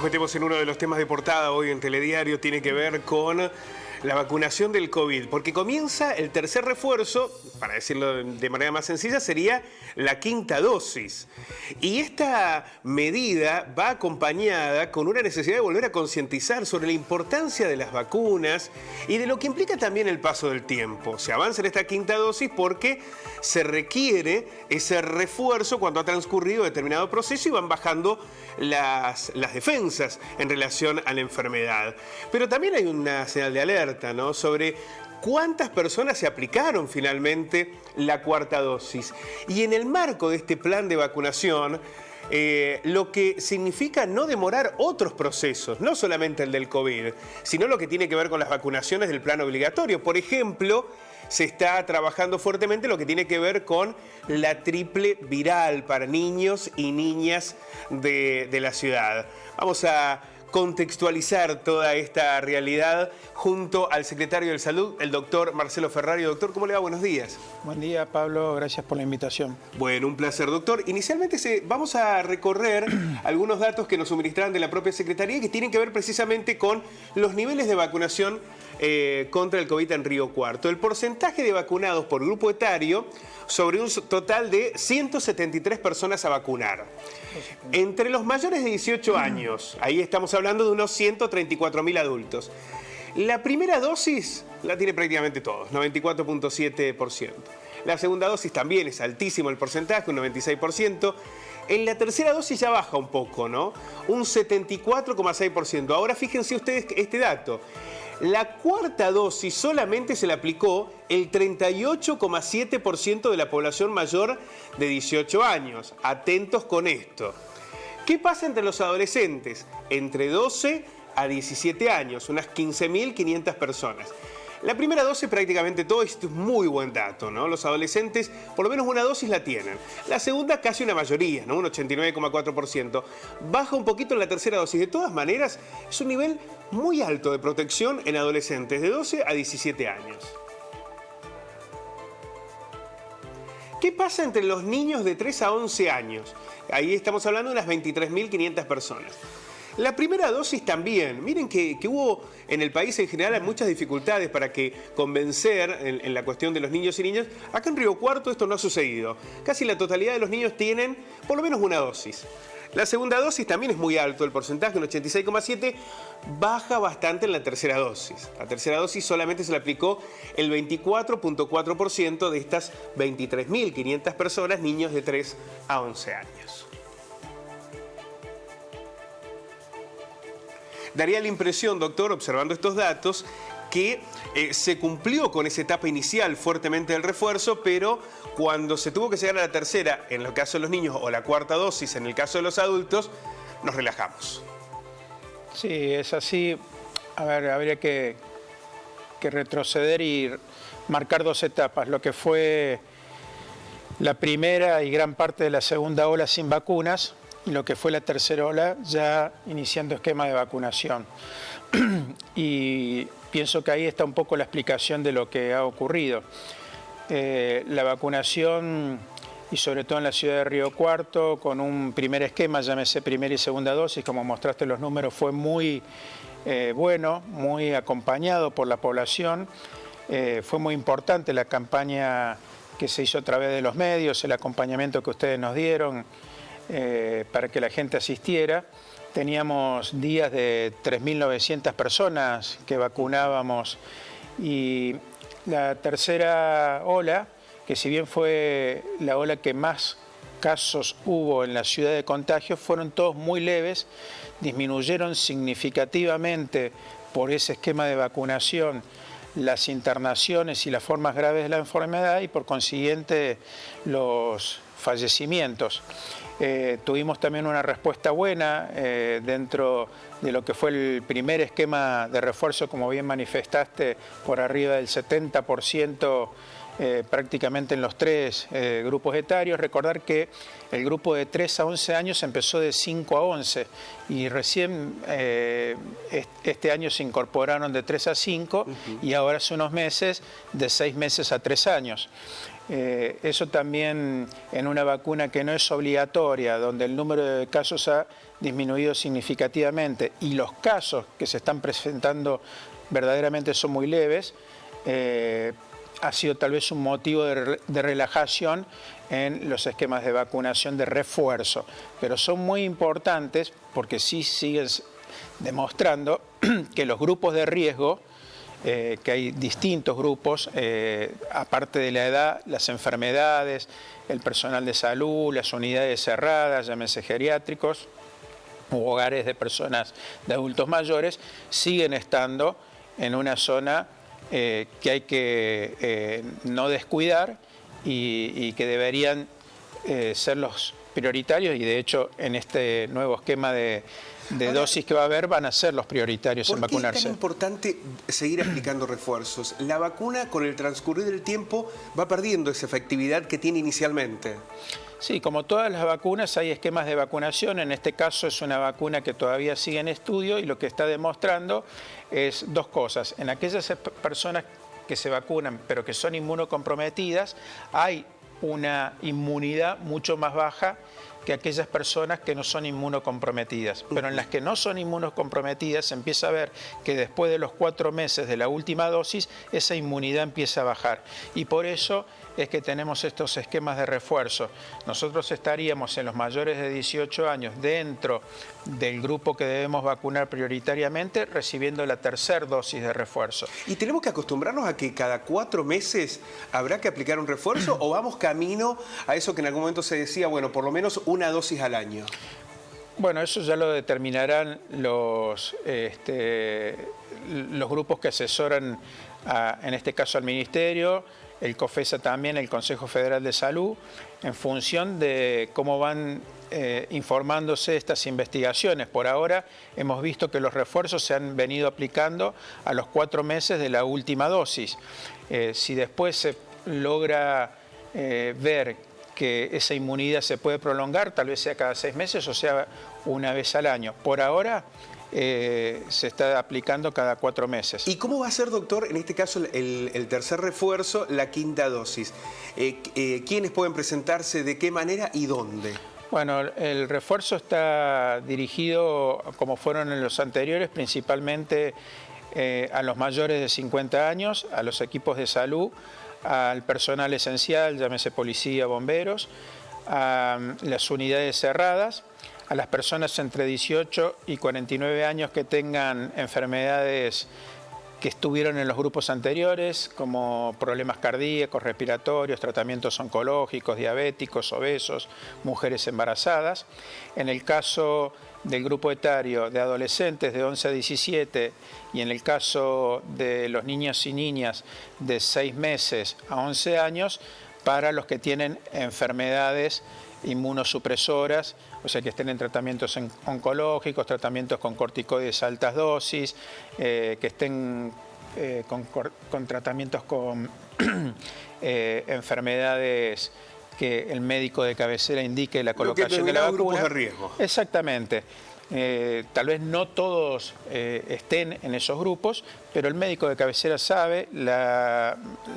Nos metemos en uno de los temas de portada hoy en Telediario, tiene que ver con la vacunación del COVID, porque comienza el tercer refuerzo, para decirlo de manera más sencilla, sería la quinta dosis. Y esta medida va acompañada con una necesidad de volver a concientizar sobre la importancia de las vacunas y de lo que implica también el paso del tiempo. Se avanza en esta quinta dosis porque se requiere ese refuerzo cuando ha transcurrido determinado proceso y van bajando las defensas en relación a la enfermedad. Pero también hay una señal de alerta, ¿no?, sobre cuántas personas se aplicaron finalmente la cuarta dosis. Y en el marco de este plan de vacunación, lo que significa no demorar otros procesos, no solamente el del COVID, sino lo que tiene que ver con las vacunaciones del plan obligatorio. Por ejemplo, se está trabajando fuertemente lo que tiene que ver con la triple viral para niños y niñas de la ciudad. Vamos a contextualizar toda esta realidad junto al secretario de Salud, el doctor Marcelo Ferrario. Doctor, ¿cómo le va? Buenos días. Buen día, Pablo. Gracias por la invitación. Bueno, un placer, doctor. Inicialmente vamos a recorrer algunos datos que nos suministraron de la propia Secretaría y que tienen que ver precisamente con los niveles de vacunación contra el COVID en Río Cuarto. El porcentaje de vacunados por grupo etario sobre un total de 173 personas a vacunar. Entre los mayores de 18 años, ahí estamos hablando de unos 134.000 adultos. La primera dosis la tiene prácticamente todos, 94.7%. La segunda dosis también es altísimo el porcentaje, un 96%. En la tercera dosis ya baja un poco, ¿no? Un 74,6%. Ahora fíjense ustedes este dato. La cuarta dosis solamente se le aplicó el 38,7% de la población mayor de 18 años. Atentos con esto. ¿Qué pasa entre los adolescentes? Entre 12 a 17 años, unas 15.500 personas. La primera dosis prácticamente todo, esto es muy buen dato, ¿no? Los adolescentes por lo menos una dosis la tienen. La segunda casi una mayoría, ¿no? Un 89,4%. Baja un poquito en la tercera dosis. De todas maneras, es un nivel muy alto de protección en adolescentes de 12 a 17 años. ¿Qué pasa entre los niños de 3 a 11 años? Ahí estamos hablando de unas 23.500 personas. La primera dosis también. Miren que hubo en el país en general muchas dificultades para convencer en la cuestión de los niños y niñas. Acá en Río Cuarto esto no ha sucedido. Casi la totalidad de los niños tienen por lo menos una dosis. La segunda dosis también es muy alto, el porcentaje, un 86,7%, baja bastante en la tercera dosis. La tercera dosis solamente se le aplicó el 24,4% de estas 23.500 personas, niños de 3 a 11 años. Daría la impresión, doctor, observando estos datos, que se cumplió con esa etapa inicial fuertemente del refuerzo, pero cuando se tuvo que llegar a la tercera, en el caso de los niños, o la cuarta dosis, en el caso de los adultos, nos relajamos. Sí, es así. A ver, habría que retroceder y marcar dos etapas. Lo que fue la primera y gran parte de la segunda ola sin vacunas, y lo que fue la tercera ola ya iniciando esquema de vacunación. Y pienso que ahí está un poco la explicación de lo que ha ocurrido. La vacunación, y sobre todo en la ciudad de Río Cuarto, con un primer esquema, llámese primera y segunda dosis, como mostraste los números, fue muy bueno, muy acompañado por la población. Fue muy importante la campaña que se hizo a través de los medios, el acompañamiento que ustedes nos dieron, para que la gente asistiera. Teníamos días de 3.900 personas que vacunábamos, y la tercera ola, que si bien fue la ola que más casos hubo en la ciudad de contagio, fueron todos muy leves, disminuyeron significativamente por ese esquema de vacunación las internaciones y las formas graves de la enfermedad y por consiguiente los fallecimientos. Tuvimos también una respuesta buena dentro de lo que fue el primer esquema de refuerzo, como bien manifestaste, por arriba del 70% prácticamente en los tres grupos etarios. Recordar que el grupo de 3 a 11 años empezó de 5 a 11 y recién este año se incorporaron de 3 a 5 y ahora hace unos meses de 6 meses a 3 años. Eso también en una vacuna que no es obligatoria, donde el número de casos ha disminuido significativamente y los casos que se están presentando verdaderamente son muy leves, ha sido tal vez un motivo de relajación en los esquemas de vacunación de refuerzo, pero son muy importantes porque sí siguen demostrando que los grupos de riesgo, que hay distintos grupos, aparte de la edad, las enfermedades, el personal de salud, las unidades cerradas, llámese geriátricos, u hogares de personas de adultos mayores, siguen estando en una zona que hay que no descuidar y que deberían ser los prioritarios, y de hecho en este nuevo esquema de dosis que va a haber van a ser los prioritarios en vacunarse. ¿Por qué es tan importante seguir aplicando refuerzos? La vacuna con el transcurrir del tiempo va perdiendo esa efectividad que tiene inicialmente. Sí, como todas las vacunas hay esquemas de vacunación. En este caso es una vacuna que todavía sigue en estudio y lo que está demostrando es dos cosas. En aquellas personas que se vacunan pero que son inmunocomprometidas, hay una inmunidad mucho más baja que aquellas personas que no son inmunocomprometidas. Pero en las que no son inmunocomprometidas se empieza a ver que después de los 4 meses de la última dosis, esa inmunidad empieza a bajar. Y por eso es que tenemos estos esquemas de refuerzo. Nosotros estaríamos en los mayores de 18 años dentro del grupo que debemos vacunar prioritariamente, recibiendo la tercera dosis de refuerzo. ¿Y tenemos que acostumbrarnos a que cada 4 meses habrá que aplicar un refuerzo o vamos camino a eso que en algún momento se decía, bueno, por lo menos una dosis al año? Bueno, eso ya lo determinarán los grupos que asesoran, en este caso al Ministerio, el COFESA también, el Consejo Federal de Salud, en función de cómo van informándose estas investigaciones. Por ahora hemos visto que los refuerzos se han venido aplicando a los 4 meses de la última dosis. Si después se logra ver que esa inmunidad se puede prolongar, tal vez sea cada 6 meses o sea una vez al año. Por ahora se está aplicando cada 4 meses. ¿Y cómo va a ser, doctor, en este caso el tercer refuerzo, la quinta dosis? ¿Quiénes pueden presentarse, de qué manera y dónde? Bueno, el refuerzo está dirigido, como fueron en los anteriores, principalmente a los mayores de 50 años, a los equipos de salud, al personal esencial, llámese policía, bomberos, a las unidades cerradas, a las personas entre 18 y 49 años que tengan enfermedades que estuvieron en los grupos anteriores, como problemas cardíacos, respiratorios, tratamientos oncológicos, diabéticos, obesos, mujeres embarazadas. En el caso del grupo etario de adolescentes de 11 a 17 y en el caso de los niños y niñas de 6 meses a 11 años, para los que tienen enfermedades inmunosupresoras, o sea que estén en tratamientos oncológicos, tratamientos con corticoides a altas dosis, que estén con tratamientos con enfermedades que el médico de cabecera indique la colocación de la vacuna. Grupos de riesgo. Exactamente. Tal vez no todos estén en esos grupos, pero el médico de cabecera sabe, la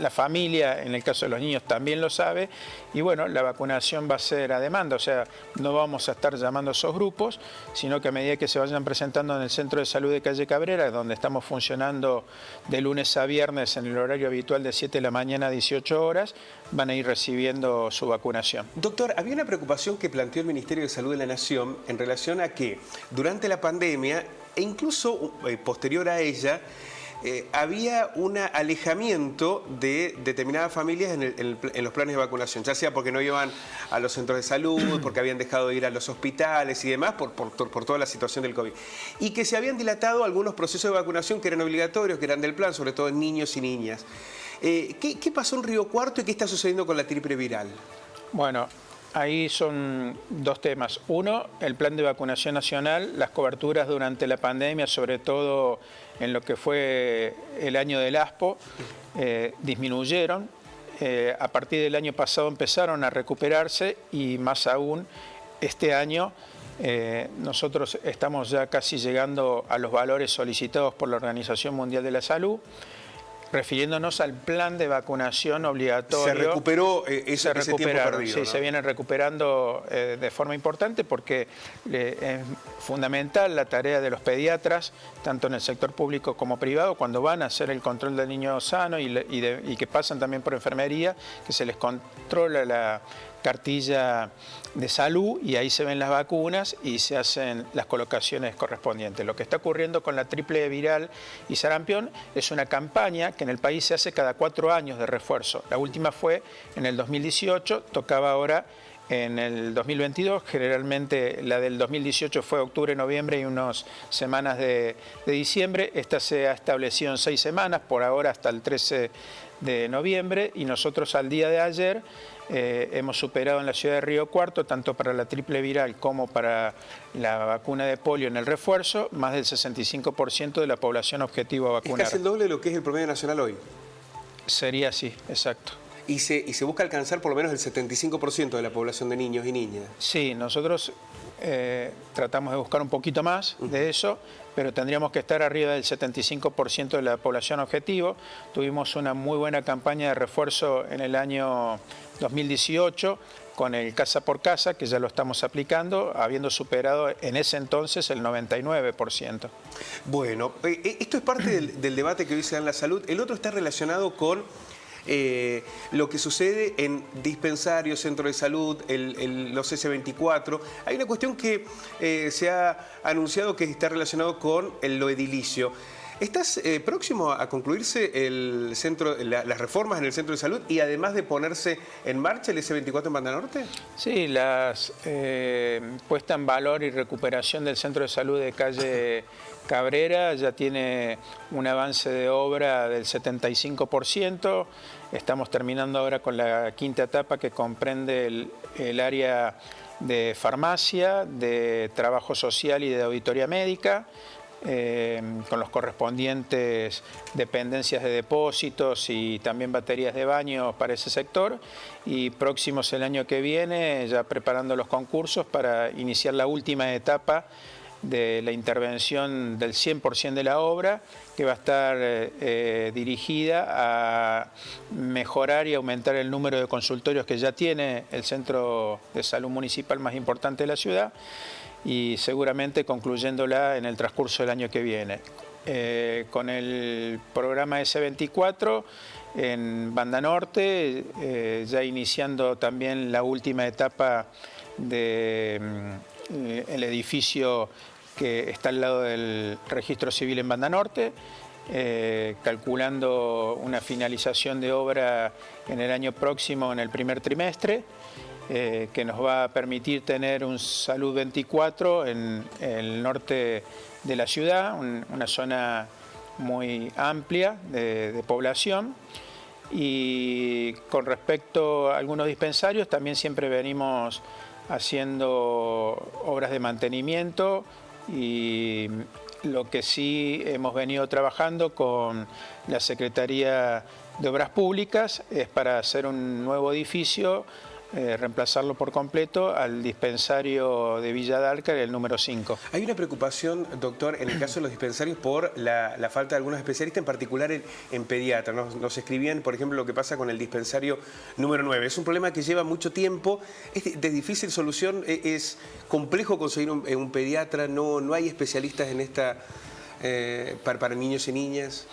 familia, en el caso de los niños, también lo sabe, y bueno, la vacunación va a ser a demanda, o sea, no vamos a estar llamando a esos grupos, sino que a medida que se vayan presentando en el Centro de Salud de Calle Cabrera, donde estamos funcionando de lunes a viernes en el horario habitual de 7 de la mañana a 18 horas, van a ir recibiendo su vacunación. Doctor, había una preocupación que planteó el Ministerio de Salud de la Nación en relación a que durante la pandemia e incluso posterior a ella, había un alejamiento de determinadas familias en los planes de vacunación, ya sea porque no iban a los centros de salud, porque habían dejado de ir a los hospitales y demás por toda la situación del COVID. Y que se habían dilatado algunos procesos de vacunación que eran obligatorios, que eran del plan, sobre todo en niños y niñas. ¿Qué pasó en Río Cuarto y qué está sucediendo con la triple viral? Bueno, ahí son dos temas. Uno, el plan de vacunación nacional, las coberturas durante la pandemia, sobre todo en lo que fue el año del ASPO, disminuyeron. a partir del año pasado empezaron a recuperarse y más aún este año nosotros estamos ya casi llegando a los valores solicitados por la Organización Mundial de la Salud, refiriéndonos al plan de vacunación obligatorio. Se recuperó ese tiempo perdido, sí, ¿no? Se vienen recuperando de forma importante porque es fundamental la tarea de los pediatras, tanto en el sector público como privado, cuando van a hacer el control del niño sano y que pasan también por enfermería, que se les controla la cartilla de salud y ahí se ven las vacunas y se hacen las colocaciones correspondientes. Lo que está ocurriendo con la triple viral y sarampión es una campaña que en el país se hace cada 4 años de refuerzo. La última fue en el 2018, tocaba ahora en el 2022, generalmente la del 2018 fue octubre, noviembre y unas semanas de diciembre. Esta se ha establecido en 6 semanas, por ahora hasta el 13 de noviembre, y nosotros al día de ayer hemos superado en la ciudad de Río Cuarto, tanto para la triple viral como para la vacuna de polio en el refuerzo, más del 65% de la población objetivo a vacunar. Es casi el doble de lo que es el promedio nacional hoy. Sería así, exacto. Y se busca alcanzar por lo menos el 75% de la población de niños y niñas. Sí, nosotros tratamos de buscar un poquito más de eso, pero tendríamos que estar arriba del 75% de la población objetivo. Tuvimos una muy buena campaña de refuerzo en el año 2018 con el casa por casa, que ya lo estamos aplicando, habiendo superado en ese entonces el 99%. Bueno, esto es parte del debate que hoy se da en la salud. El otro está relacionado con lo que sucede en dispensarios, centros de salud, los S24. Hay una cuestión que se ha anunciado que está relacionado con lo edilicio. ¿Estás próximo a concluirse las reformas en el centro de salud y además de ponerse en marcha el S24 en Banda Norte? Sí, la puesta en valor y recuperación del centro de salud de calle Cabrera ya tiene un avance de obra del 75%. Estamos terminando ahora con la 5ª etapa que comprende el área de farmacia, de trabajo social y de auditoría médica, con los correspondientes dependencias de depósitos y también baterías de baño para ese sector, y próximos el año que viene ya preparando los concursos para iniciar la última etapa de la intervención del 100% de la obra, que va a estar dirigida a mejorar y aumentar el número de consultorios que ya tiene el centro de salud municipal más importante de la ciudad, y seguramente concluyéndola en el transcurso del año que viene. Con el programa S24 en Banda Norte, ya iniciando también la última etapa del edificio que está al lado del registro civil en Banda Norte, calculando una finalización de obra en el año próximo, en el primer trimestre, que nos va a permitir tener un Salud 24 en el norte de la ciudad, una zona muy amplia de población. Y con respecto a algunos dispensarios, también siempre venimos haciendo obras de mantenimiento, y lo que sí hemos venido trabajando con la Secretaría de Obras Públicas es para hacer un nuevo edificio, reemplazarlo por completo al dispensario de Villa Dálcar, el número 5. Hay una preocupación, doctor, en el caso de los dispensarios por la falta de algunos especialistas, en particular en pediatra. Nos escribían, por ejemplo, lo que pasa con el dispensario número 9. Es un problema que lleva mucho tiempo, es de difícil solución, es complejo conseguir un pediatra, no hay especialistas en esta para niños y niñas.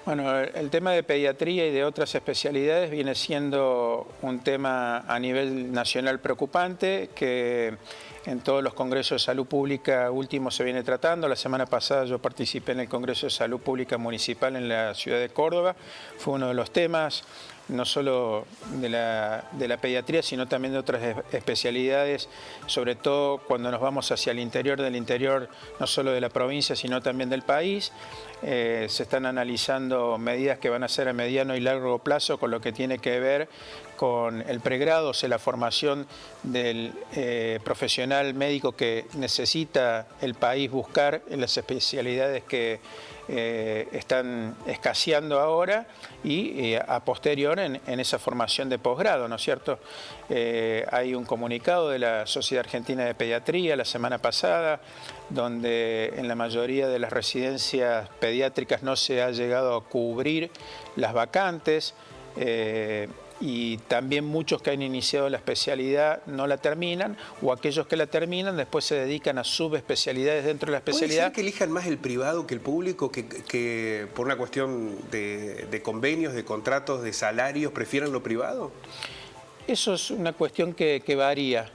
Bueno, el tema de pediatría y de otras especialidades viene siendo un tema a nivel nacional preocupante, que en todos los congresos de salud pública últimos se viene tratando. La semana pasada yo participé en el Congreso de Salud Pública Municipal en la ciudad de Córdoba. Fue uno de los temas, no solo de la pediatría, sino también de otras especialidades, sobre todo cuando nos vamos hacia el interior del interior, no solo de la provincia, sino también del país. Se están analizando medidas que van a ser a mediano y largo plazo con lo que tiene que ver con el pregrado, o sea, la formación del profesional médico que necesita el país buscar en las especialidades que están escaseando ahora y a posterior en esa formación de posgrado, ¿no es cierto? Hay un comunicado de la Sociedad Argentina de Pediatría la semana pasada, donde en la mayoría de las residencias pediátricas no se ha llegado a cubrir las vacantes, y también muchos que han iniciado la especialidad no la terminan, o aquellos que la terminan después se dedican a subespecialidades dentro de la especialidad. ¿Puede ser que elijan más el privado que el público, que por una cuestión de convenios, de contratos, de salarios, prefieran lo privado? Eso es una cuestión que varía.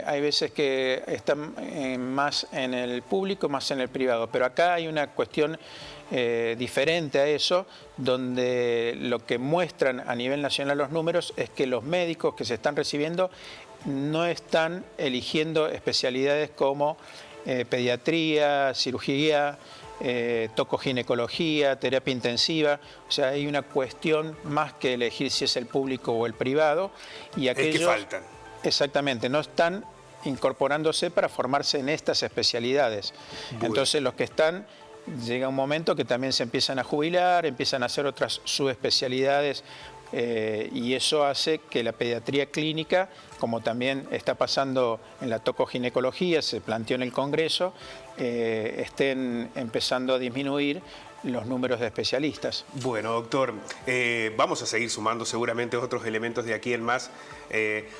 Hay veces que están más en el público, más en el privado, pero acá hay una cuestión diferente a eso, donde lo que muestran a nivel nacional los números es que los médicos que se están recibiendo no están eligiendo especialidades como pediatría, cirugía, tocoginecología, terapia intensiva. O sea, hay una cuestión más que elegir si es el público o el privado. Y aquellos, es que faltan. Exactamente, no están incorporándose para formarse en estas especialidades. Bueno. Entonces los que están, llega un momento que también se empiezan a jubilar, empiezan a hacer otras subespecialidades, y eso hace que la pediatría clínica, como también está pasando en la tocoginecología, se planteó en el Congreso, estén empezando a disminuir los números de especialistas. Bueno, doctor, vamos a seguir sumando seguramente otros elementos de aquí en más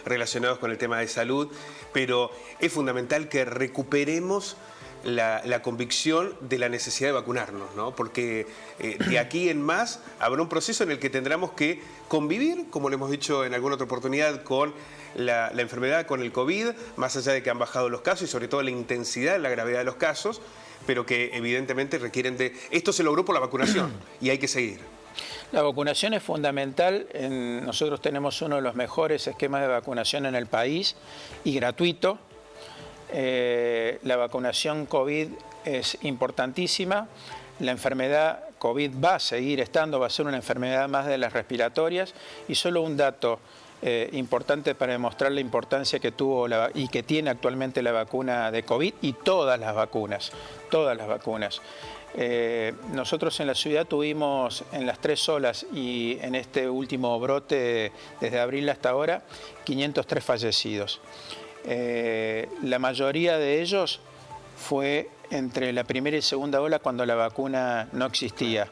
relacionados con el tema de salud, pero es fundamental que recuperemos la convicción de la necesidad de vacunarnos, ¿no? Porque de aquí en más habrá un proceso en el que tendremos que convivir, como le hemos dicho en alguna otra oportunidad, con la enfermedad, con el COVID, más allá de que han bajado los casos y sobre todo la intensidad, la gravedad de los casos, pero que evidentemente requieren de... Esto se logró por la vacunación y hay que seguir. La vacunación es fundamental. Nosotros tenemos uno de los mejores esquemas de vacunación en el país y gratuito. La vacunación COVID es importantísima. La enfermedad COVID va a seguir estando, va a ser una enfermedad más de las respiratorias. Y solo un dato importante para demostrar la importancia que tuvo y que tiene actualmente la vacuna de COVID y todas las vacunas. Nosotros en la ciudad tuvimos en las 3 olas y en este último brote desde abril hasta ahora 503 fallecidos. La mayoría de ellos fue entre la primera y segunda ola cuando la vacuna no existía.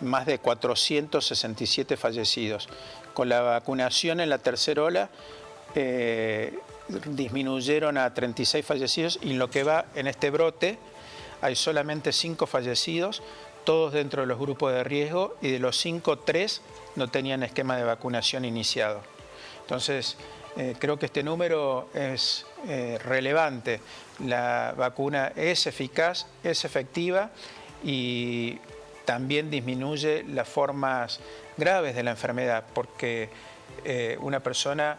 Más de 467 fallecidos. Con la vacunación en la tercera ola disminuyeron a 36 fallecidos y en lo que va en este brote hay solamente 5 fallecidos, todos dentro de los grupos de riesgo, y de los 5, 3 no tenían esquema de vacunación iniciado. Entonces, creo que este número es relevante. La vacuna es eficaz, es efectiva y también disminuye las formas graves de la enfermedad, porque una persona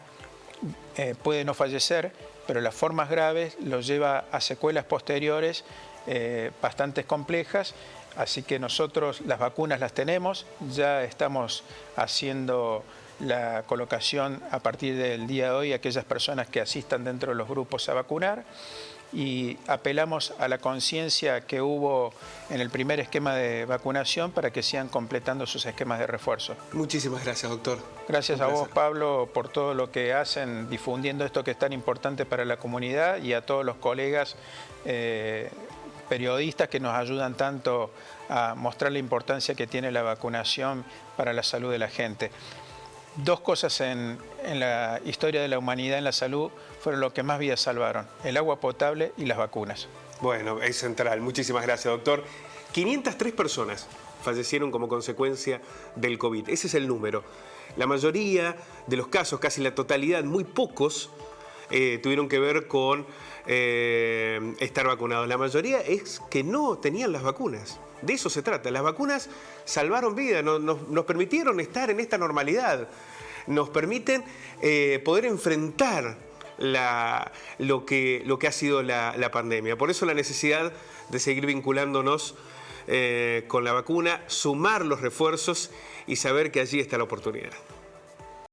puede no fallecer, pero las formas graves los lleva a secuelas posteriores bastante complejas. Así que nosotros las vacunas las tenemos, ya estamos haciendo la colocación a partir del día de hoy a aquellas personas que asistan dentro de los grupos a vacunar, y apelamos a la conciencia que hubo en el primer esquema de vacunación para que sigan completando sus esquemas de refuerzo. Muchísimas gracias, doctor. Gracias a vos, Pablo, por todo lo que hacen difundiendo esto que es tan importante para la comunidad, y a todos los colegas periodistas que nos ayudan tanto a mostrar la importancia que tiene la vacunación para la salud de la gente. 2 cosas en la historia de la humanidad en la salud fueron lo que más vidas salvaron: el agua potable y las vacunas. Bueno, es central. Muchísimas gracias, doctor. 503 personas fallecieron como consecuencia del COVID. Ese es el número. La mayoría de los casos, casi la totalidad, muy pocos, tuvieron que ver con estar vacunados. La mayoría es que no tenían las vacunas. De eso se trata. Las vacunas salvaron vidas, nos permitieron estar en esta normalidad, nos permiten poder enfrentar lo que ha sido la pandemia. Por eso la necesidad de seguir vinculándonos con la vacuna, sumar los refuerzos y saber que allí está la oportunidad.